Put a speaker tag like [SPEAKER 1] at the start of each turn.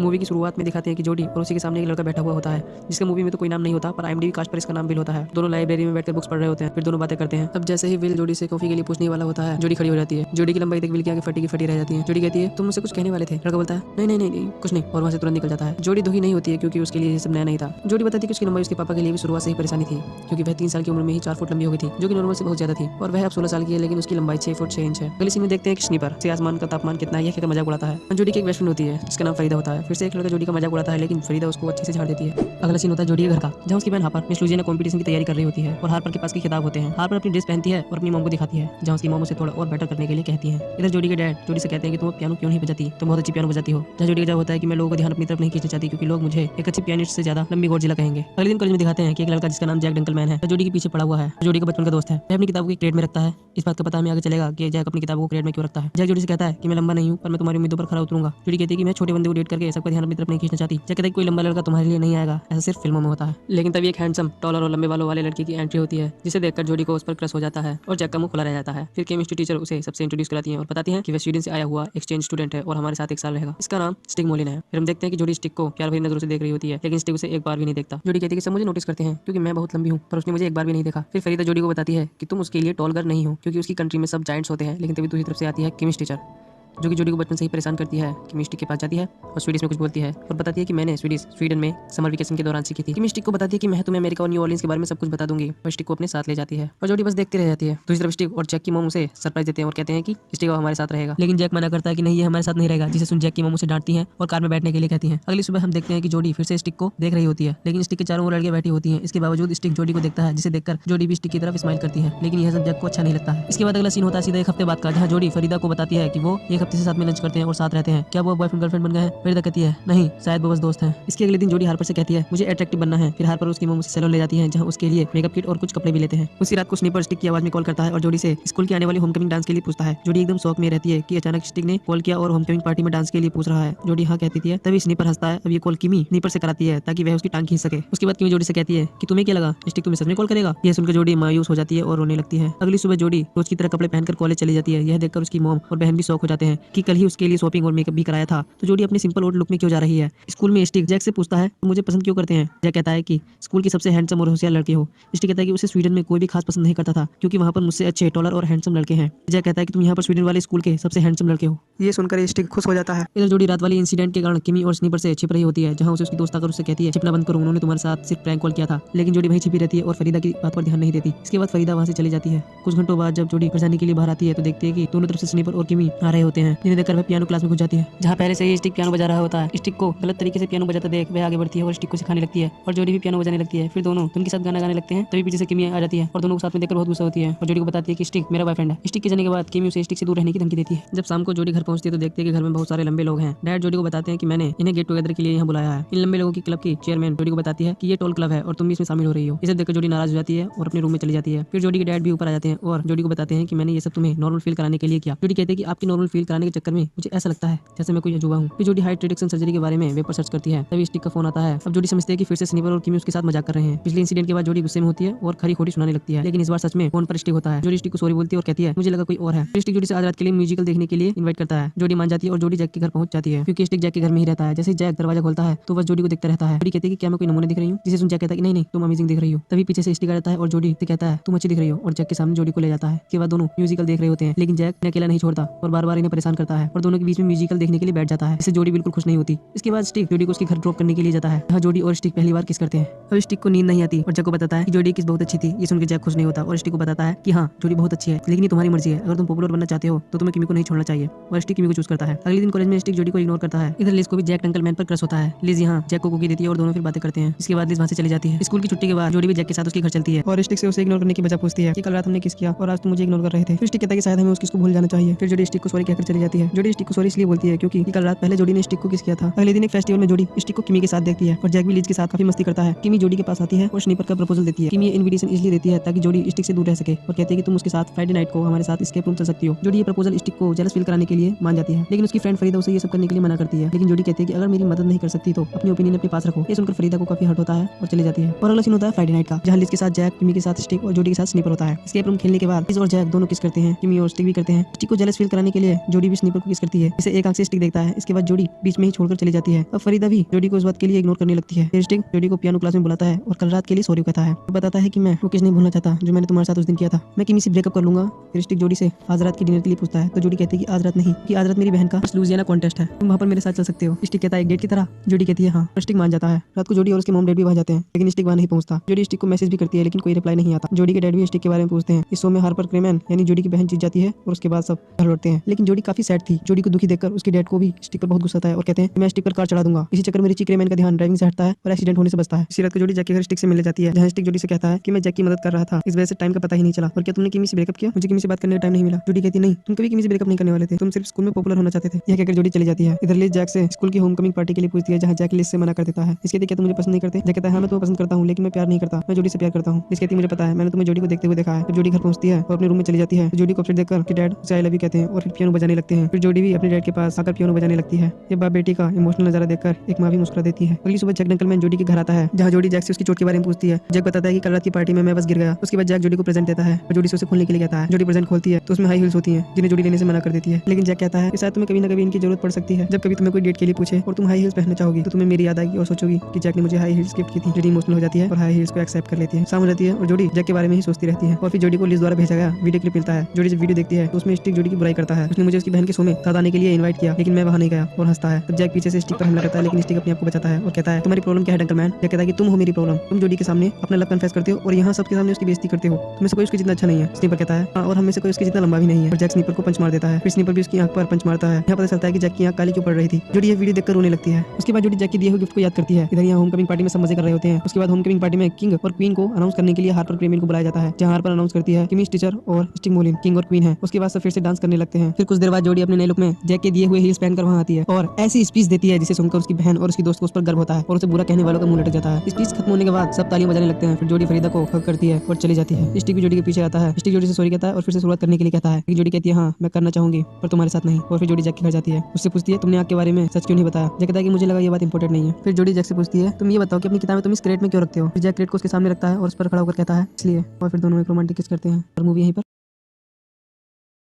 [SPEAKER 1] Movie की शुरुआत में दिखाते हैं कि जोडी और उसी के सामने एक लड़का बैठा हुआ होता है जिसका मूवी में तो कोई नाम नहीं होता पर IMDb कास्ट पर इसका नाम विल होता है। दोनों लाइब्रेरी में बैठकर बुक्स पढ़ रहे होते हैं, फिर दोनों बातें करते हैं। अब जैसे ही विल जोडी से कॉफी के लिए पूछने वाला होता है, जोडी खड़ी हो जाती है। जोडी की लंबाई देख विल की आंखें फटी की फटी रह जाती है। जोडी कहती है तुम मुझसे कुछ कहने वाले थे। लड़का बोलता है नहीं नहीं नहीं नहीं कुछ नहीं, और वहाँ से तुरंत निकल जाता है। जोडी दुखी नहीं होती है क्योंकि उसके लिए ये सब नया नहीं था। जोडी बताती है कि उसकी लंबाई उसके पापा के लिए भी शुरुआत से ही परेशानी थी क्योंकि वह 3 साल की उम्र में ही 4 फुट लंबी हो गई थी, जो कि नॉर्मल से बहुत ज्यादा थी। और वह अब 16 साल की है लेकिन उसकी लंबाई 6 फुट 6 इंच है। अगली सीन में देखते हैं कि स्नीपर से आसमान का तापमान कितना है यह कहकर मजाक उड़ाता है। जोडी की एक बेस्ट फ्रेंड होती है जिसका नाम फरीदा होता है। फिर से एक लड़का जोडी का मजाक उड़ाता है लेकिन फरीदा उसको अच्छे से झाड़ देती है। अगला सीन होता है जोडी के घर का, जहाँ उसकी बहन हार्पर मिस लुजियाना कंपटीशन की तैयारी कर रही होती है और हार्पर के पास के खिताब होते हैं। हार्पर अपनी ड्रेस पहनती है और अपनी मॉम को दिखाती है, जहाँ उसकी मॉम उसे थोड़ा और बेटर करने के लिए कहती है। इधर जोडी के डैड जोडी से कहते हैं कि तुम पियानो क्यों नहीं बजाती, तुम बहुत अच्छी पियानो बजाती हो। जहाँ जोडी का जवाब होता है कि मैं लोगों का ध्यान अपनी तरफ नहीं खींचना चाहती क्योंकि लोग मुझे एक अच्छी पियानिस्ट से ज्यादा लंबी गॉडजिला कहेंगे। अगले दिन कॉलेज में दिखाते हैं कि एक लड़का जिसका नाम जैक डंकलमैन है जोडी के पीछे पड़ा हुआ है। जोडी का बचपन का दोस्त है। वह अपनी किताबों की क्रेट में रखता है। इस बात का पता हमें आगे चलेगा कि जैक अपनी किताबों को क्रेट में क्यों रखता है। जैक जोडी से कहता है कि मैं लंबा नहीं हूँ पर मैं तुम्हारी उम्मीदों पर खरा उतरूंगा। जोडी कहती है कि मैं छोटे बंदे को डेट करके सबका ध्यान अपनी तरफ नहीं खींचना चाहती। जैक कहता है कि कोई लंबा लड़का तुम्हारे लिए नहीं आएगा, ऐसा सिर्फ फिल्मों में होता है। लेकिन तभी एक हैंडसम टॉलर और लंबे बालों वाले लड़के की एंट्री होती है जिसे देखकर जोडी को उस पर क्रश हो जाता है और जैक का मुंह खुला रह जाता है। फिर केमिस्ट्री टीचर उसे सबसे इंट्रोड्यूस कराती है और बताती है कि वह स्वीडन से आया हुआ एक्सचेंज स्टूडेंट है और हमारे साथ 1 साल रहेगा। इसका नाम स्टिग मोलिन है। फिर हम देखते हैं कि जोडी स्टिग को प्यार भरी नजरों से देख रही होती है लेकिन स्टिग उसे एक बार भी नहीं देखता। जोडी कहती है कि सब मुझे नोटिस करते हैं क्योंकि मैं बहुत लंबी हूँ पर उसने मुझे एक बार भी नहीं देखा। फिर फरीदा जोडी को बताती है कि तुम उसके लिए टॉल गर्ल नहीं हो क्योंकि उसकी कंट्री में सब जायंट्स होते हैं। लेकिन तभी दूसरी तरफ से आती है केमिस्ट्री टीचर जो कि जोडी को बचपन से ही परेशान करती है। केमिस्ट्री के पास जाती है और स्वीडिश में कुछ बोलती है और बताती है कि मैंने स्वीडन में समर वेकेशन के दौरान सीखी थी। केमिस्ट्री को बताती है कि मैं तुम्हें अमेरिका और न्यू ऑर्लिन्स के बारे में सब कुछ बता दूंगी। और स्टिक को अपने साथ ले जाती है और जोडी बस देखती रह जाती है। दूसरी तरफ स्टिक और जैक की मॉम उसे सरप्राइज देते हैं और कहते हैं कि स्टिक हमारे साथ रहेगा, लेकिन जैक मना करता है कि नहीं ये हमारे साथ नहीं रहेगा, जिसे सुन जैक की मॉम उसे डांटती है और कार में बैठने के लिए कहती है। अगली सुबह हम देखते हैं कि जोडी फिर से स्टिक को देख रही होती है लेकिन स्टिक के चारों ओर लड़कियां बैठी होती हैं। इसके बावजूद स्टिक जोडी को देखता है जिसे देखकर जोडी भी स्टिक की तरफ स्माइल करती है, लेकिन यह सब जैक को अच्छा नहीं लगता है। इसके बाद अगला सीन होता है सीधा 1 हफ्ते बाद का, जहाँ जोडी फरीदा को बताती है कि वो 1 हफ्ते से साथ में लंच करते हैं और साथ रहते हैं। क्या वो बॉयफ्रेंड गर्लफ्रेंड बन गए हैं? फरीदा कहती है नहीं, शायद वो बस दोस्त हैं। इसके अगले दिन जोडी हार्पर से कहती है मुझे अट्रैक्टिव बनना है। फिर हार्पर उसकी मॉम उसे सैलून ले जाती है जहाँ उसके लिए मेकअप किट और कुछ कपड़े भी लेते हैं। उसी रात को स्नीपर स्टिक की आवाज में कॉल करता है और जोडी से स्कूल की आने वाली होमकमिंग डांस के लिए पूछता है। जोडी एकदम शौक में रहती है कि अचानक स्टिक ने कॉल किया और होमकमिंग पार्टी में डांस के लिए पूछ रहा है। जोडी हाँ कहती है। तभी स्नीपर हंसता है। अब ये कॉल किमी स्नीपर से कराती है ताकि वह उसकी टांग खींच सके। उसके बाद किमी जोडी से कहती है कि तुम्हें क्या लगा स्टिक तुम्हें सच में कॉल करेगा? यह सुनकर जोडी मायूस हो जाती है और रोने लगती है। अगली सुबह जोडी रोज की तरह कपड़े पहनकर कॉलेज चली जाती है। यह देखकर उसकी मॉम और बहन भी शौक हो जाते हैं कि कल ही उसके लिए शॉपिंग और मेकअप भी कराया था, तो जोडी अपने सिंपल ओल्ड लुक में क्यों जा रही है। स्कूल में स्टिक जैक से पूछता है मुझे पसंद क्यों करते हैं। जैक कहता है कि स्कूल की सबसे हैंडसम और होशियार लड़की हो। स्टिक कहता है कि उसे स्वीडन में कोई भी खास पसंद नहीं करता था क्योंकि वहाँ पर मुझसे अच्छे टॉलर और हैंडसम लड़के हैं। जैक कहता है कि तुम यहाँ पर स्वीडन वाले स्कूल के सबसे हैंडसम लड़के हो। ये सुनकर स्टिक खुश हो जाता है। इधर जोडी रात वाली इंसिडेंट के कारण किमी और स्नीपर से छिप रही होती है, जहाँ उसे उसकी दोस्त आकर उससे कहती है छिपना बंद करो, उन्होंने तुम्हारे साथ सिर्फ प्रैंक कॉल किया था। लेकिन जोडी वहीं छिपी रहती है और फरीदा की बात पर ध्यान नहीं देती। इसके बाद फरीदा वहाँ से चली जाती है। कुछ घंटों बाद जब जोडी परेशानी के लिए बाहर आती है तो देखती है कि दोनों तरफ से स्नीपर और किमी आ रहे होते हैं, जिन्हें देखकर वह पियानो क्लास में घुस जाती है, जहाँ पहले से ही स्टिक पियानो बजा रहा होता है। स्टिक को गलत तरीके से पियानो बजाता देख वह आगे बढ़ती है और स्टिक को सिखाने लगती है और जोडी भी पियानो बजाने लगती है। फिर दोनों उनके साथ गाना गाने लगते हैं। तभी पीछे से किमी आ जाती है और दोनों को साथ में देखकर बहुत गुस्सा होती है और जोडी को बताती है कि स्टिक मेरा बॉयफ्रेंड है। स्टिक के जाने के बाद किमी उसे स्टिक से दूर रहने की धमकी देती है। जब शाम को जोडी घर पहुंचती है तो देखती है कि घर में बहुत सारे लंबे लोग हैं। डैड जोडी को बताते हैं कि मैंने इन्हें गेट टुगेदर के लिए यहाँ बुलाया है। इन लंबे लोगों की क्लब की चेयरमैन जोडी को बताती है कि ये टोल क्लब है और तुम भी इसमें शामिल हो रही हो। इसे देखकर जोडी नाराज हो जाती है और अपने रूम में चली जाती है। फिर जोडी के डैड भी ऊपर आ जाते हैं और जोडी को बताते हैं कि मैंने ये सब तुम्हें नॉर्मल फील कराने के लिए किया। जोडी कहते हैं कि आपकी नॉर्मल फील कराने के चक्कर में मुझे ऐसा लगता है जैसे मैं कोई अजूबा हूँ। फिर जोडी हाइट रिडक्शन सर्जरी के बारे में वेब पर सर्च करती है। तभी स्टिक का फोन आता है। अब जोडी समझती है कि फिर से स्नीपर और किमी उसके साथ मजाक कर रहे हैं। पिछले इंसिडेंट के बाद जोडी गुस्से में होती है और खरी खोटी सुनाने लगती है, लेकिन इस बार सच में फोन पर स्टिक होता है। जोडी स्टिक को सॉरी बोलती है और कहती है मुझे लगा कोई और है। फिर स्टिक जोडी से आज रात के लिए म्यूजिकल देखने के लिए इन्वाइट करता है। जोडी मान जाती है और जोडी जैक के घर पहुंच जाती है क्योंकि स्टिक जैक के घर में ही रहता है। जैसे जैक दरवाजा खोलता है तो बस जोडी को देखता रहता है। जोडी कहती है कि क्या मैं कोई नमूने दिख रही हूँ? जिसे सुन जैक कहता है कि नहीं नहीं तुम अमेजिंग दिख रही हो। तभी पीछे से स्टिक आ जाता है और जोडी से कहता है तुम अच्छी दिख रही हो और जैक के सामने जोडी को ले जाता है। इसके बाद दोनों म्यूजिकल देख रहे होते हैं, लेकिन जैक अकेला नहीं छोड़ता और बार बार इन्हें परेशान करता है और दोनों के बीच में म्यूजिकल देखने के लिए बैठ जाता है। इससे जोडी बिल्कुल खुश नहीं होती। इसके बाद स्टिक जोडी को उसके घर ड्रॉप करने के लिए जाता है, जहाँ जोडी और स्टिक पहली बार किस करते हैं। अब स्टिक को नींद नहीं आती और जैक को बताता है कि जोडी किस बहुत अच्छी थी। ये सुनकर जैक खुश नहीं होता और स्टिक को बताता है कि हाँ जोडी बहुत अच्छी है, लेकिन ये तुम्हारी मर्जी है। अगर तुम पॉपुलर बनना चाहते हो तो तुम्हें किमी को नहीं छोड़ना चाहिए। और स्टिक किमी को चूज करता है। अगले दिन कॉलेज में स्टिक जोडी को इग्नोर करता है। इधर लिज को भी जैक डंकलमैन पर क्रश होता है। लिज यहाँ जैक को कुकी देती है और दोनों फिर बातें करते हैं। इसके बाद लिज वहाँ से चली जाती है। स्कूल की छुट्टी के बाद जोडी भी जैक के साथ उसके घर चलती है और स्टिक से उसे इग्नोर करने की वजह पूछती है कि कल रात हमने किस किया और आज तुम मुझे इग्नोर कर रहे थे। फिर स्टिक कहता है कि शायद हमें उसको भूल जाना चाहिए। फिर जोडी स्टिक को सॉरी कहकर चली जाती है। जोडी स्टिक को सॉरी इसलिए बोलती है क्योंकि कल रात पहले जोडी ने स्टिक को किस किया था। अगले दिन एक फेस्टिवल में जोडी स्टिक को किमी के साथ देखती है और जैक भी लिज के साथ काफी मस्ती करता है। किमी जोडी के पास आती है और स्नीपर का प्रपोजल देती है। किमी ये इन्विटेशन इसलिए देती है ताकि जोडी स्टिक से दूर रह सके और कहती है कि तुम उसके साथ फ्राइडे नाइट को हमारे साथ एस्केप रूम चल सकती हो। जोडी ये प्रपोजल स्टिक को जेलस फील कराने के लिए मान जाती है, लेकिन उसकी फ्रेंड फरीदा उसे ये सब करने के लिए मना करती है। लेकिन जोडी कहती है कि अगर मेरी मदद नहीं कर सकती तो अपनी ओपिनियन अपने पास रखो। ये सुनकर फरीदा को काफी हर्ट होता है और चली जाती है। और अगला सीन होता है फ्राइडे नाइट का, जहाँ लिज के साथ जैक, किमी के साथ स्टिक और जोडी के साथ स्नीपर होता है। एस्केप रूम खेलने के बाद लिज और जैक दोनों किस करते हैं। किमी और स्टिक भी करते हैं। स्टिक को जेलस फील कराने के लिए जोडी जोडी भी स्नीपर को किस करती है। इसे एक आंख से स्टिक देखता है। इसके बाद जोडी बीच में ही छोड़कर चली जाती है। अब फरीदा भी जोडी को उस बात के लिए इग्नोर करने लगती है। फिर स्टिक जोडी को पियानो क्लास में बुलाता है और कल रात के लिए सॉरी कहता है। बताता है कि मैं वो किस नहीं भूलना चाहता जो मैंने तुम्हारे साथ उस दिन किया था। मैं किमी से ब्रेकअप कर लूंगा। फिर स्टिक जोडी से आज रात की डिनर के लिए पूछता है तो जोडी कहती है कि आज रात नहीं, कि आज रात मेरी बहन का लुजियाना कॉन्टेस्ट है, तुम वहाँ पर मेरे साथ चल सकते हो। स्टिक कहता है एक डेट की तरह। जोडी कहती है हाँ। स्टिक मान जाता है। रात को जोडी और उसके मॉम डैड भी वहाँ जाते हैं, लेकिन स्टिक वहाँ नहीं पहुंचता। जोडी स्टिक को मैसेज भी करती है लेकिन कोई रिप्लाई नहीं आता। जोडी के डैड भी स्टिक के बारे में पूछते हैं। इस शो में हार्पर क्रेमैन यानी जोडी की बहन जीत जाती है और उसके बाद सब घर लौटते हैं। लेकिन जोडी काफी सैड थी। जोडी को दुखी देखकर उसके डैड को भी स्टिक पर बहुत गुस्सा आता है और कहते हैं मैं स्टिक पर कार चढ़ा दूंगा। इसी चक्कर में रिची क्रेमैन का ध्यान ड्राइविंग से हटता है और एक्सीडेंट होने से बचता है। इसी रात को जोडी जैक के घर स्टिक से मिलने जाती है, जहाँ स्टिक जोडी से कहता है कि मैं जैक की मदद कर रहा था, इस वजह से टाइम का पता ही नहीं चला। और क्या तुमने किमी से ब्रेकअप किया? मुझे किमी से बात करने का टाइम नहीं मिला। जोडी कहती नहीं, तुम कभी किमी से ब्रेकअप नहीं करने वाले थे, तुम सिर्फ स्कूल में पॉपुलर होना चाहते थे। यह कहकर जोडी चली जाती है। इधर लिज जैक से स्कूल की होमकमिंग पार्टी के लिए पूछती है, जहाँ जैक लिज से मना कर देता है। इसके क्या तुम मुझे पसंद नहीं करते? जैक कहता है हाँ मैं तुम्हें पसंद करता हूँ लेकिन मैं प्यार नहीं करता, मैं जोडी से प्यार करता हूँ। लिज कहती है मुझे पता है, मैंने तुम्हें जोडी को देखते हुए देखा है। फिर जोडी घर पहुंचती है और अपने रूम में चली जाती है। जोडी को अपसेट देखकर कि डैड उसे आई लव यू कहते हैं और फिर पियानो बजाने लगते हैं। फिर जोडी भी अपने डैड के पास आकर पियानो बजाने लगती है। ये बाप बेटी का इमोशनल नजारा देखकर एक माँ भी मुस्कुरा देती है। अगली सुबह जैक अंकलमैन जोडी के घर आता है, जहाँ जोडी जैक से उसकी चोट के बारे में पूछती है। जैक बताता है कि कल रात की पार्टी में मैं बस गिर गया। उसके बाद जैक जोडी को प्रेजेंट देता है और जोडी से उसे खोलने के लिए कहता है। जोडी प्रेजेंट खोलती है तो उसमें हाई हील्स होती हैं, जिन्हें जोडी लेने से मना कर देती है। लेकिन जैक कहता है कि शायद तुम्हें कभी ना कभी इनकी जरूरत पड़ सकती है। जब कभी तुम्हें कोई डेट के लिए पूछे और तुम हाई हील्स पहनना चाहोगी तो तुम्हें मेरी याद आएगी और सोचोगी कि जैक ने मुझे हाई हील्स गिफ्ट की थी। जोडी इमोशनल हो जाती है और हाई हील्स को एक्सेप्ट कर लेती है। शाम हो जाती है और जोडी जैक के बारे में ही सोचती रहती है। और फिर जोडी को लिज द्वारा भेजा गया वीडियो क्लिप मिलता है। जोडी जब वीडियो देखती है तो उसमें स्टिक जोडी की बुराई करता है। उसने मुझे उसकी बहन के शो में साथ आने के लिए इनवाइट किया लेकिन मैं वहां नहीं गया और हंसता है। तब जैक पीछे से स्टिक पर हमला करता है लेकिन स्टिक अपने आप को बचाता है और कहता है तुम्हारी प्रॉब्लम क्या है अंकलमैन? जैक कहता है कि तुम हो मेरी प्रॉब्लम, तुम जोडी के सामने अपना लव कन्फेस करते हो और यहाँ सबके सामने उसकी बेइज्जती करते हो। तुम्हें से कोई उसके जितना अच्छा नहीं है। स्नीपर कहता है हाँ, और हम में से कोई उसके जितना लंबा भी नहीं है। और जैक स्नीपर को पंच मार देता है। फिर स्नीपर भी उसकी आंख पर पंच मारता है। यहाँ पता चलता है कि जैक की आंख काली क्यों पड़ रही थी। जोडी ये वीडियो देखकर रोने लगती है। उसके बाद जोडी जैक के दिए हुए गिफ्ट को याद करती है। इधर यहाँ होमकमिंग पार्टी में सब मजे कर रहे होते हैं। उसके बाद होमकमिंग पार्टी में किंग और क्वीन को अनाउंस करने के लिए हार्पर क्रेमैन को बुलाया जाता है, जहाँ हार्पर अनाउंस करती है कि मिस टीचर और स्टिक मोलिन किंग और क्वीन है। उसके बाद सब फिर से डांस करने लगते हैं। फिर कुछ देर बाद जोडी अपने नए लुक में जैक के दिए हुए हील्स पहनकर वहाँ आती है और ऐसी स्पीच देती है जिसे सुनकर उसकी बहन और उसकी दोस्त को उस पर गर्व होता है और उसे बुरा कहने वालों का मुंह लटक जाता है। स्पीच खत्म होने के बाद सब तालियां बजाने लगते हैं। फिर जोडी फरीदा को हग करती है और चली जाती है। स्टिक भी जोडी के पीछे आता है। स्टिक जोडी से सॉरी कहता है और फिर से शुरुआत करने के लिए कहता है। जोडी कहती है हाँ मैं करना चाहूंगी पर तुम्हारे साथ नहीं। और फिर जोडी जैक के घर जाती है। उससे पूछती है तुमने आग के बारे में सच क्यों नहीं बताया? जैक कहता है कि मुझे लगा ये बात इंपॉर्टेंट नहीं है। फिर जोडी जैक से पूछती है तुम ये बताओ कि अपनी किताबें तुम इस क्रेट में क्यों रखते हो? फिर जैक क्रेट को उसके सामने रखता है और उस पर खड़ा होकर कहता है इसलिए। और फिर दोनों एक रोमांटिक किस करते हैं और मूवी यहीं पर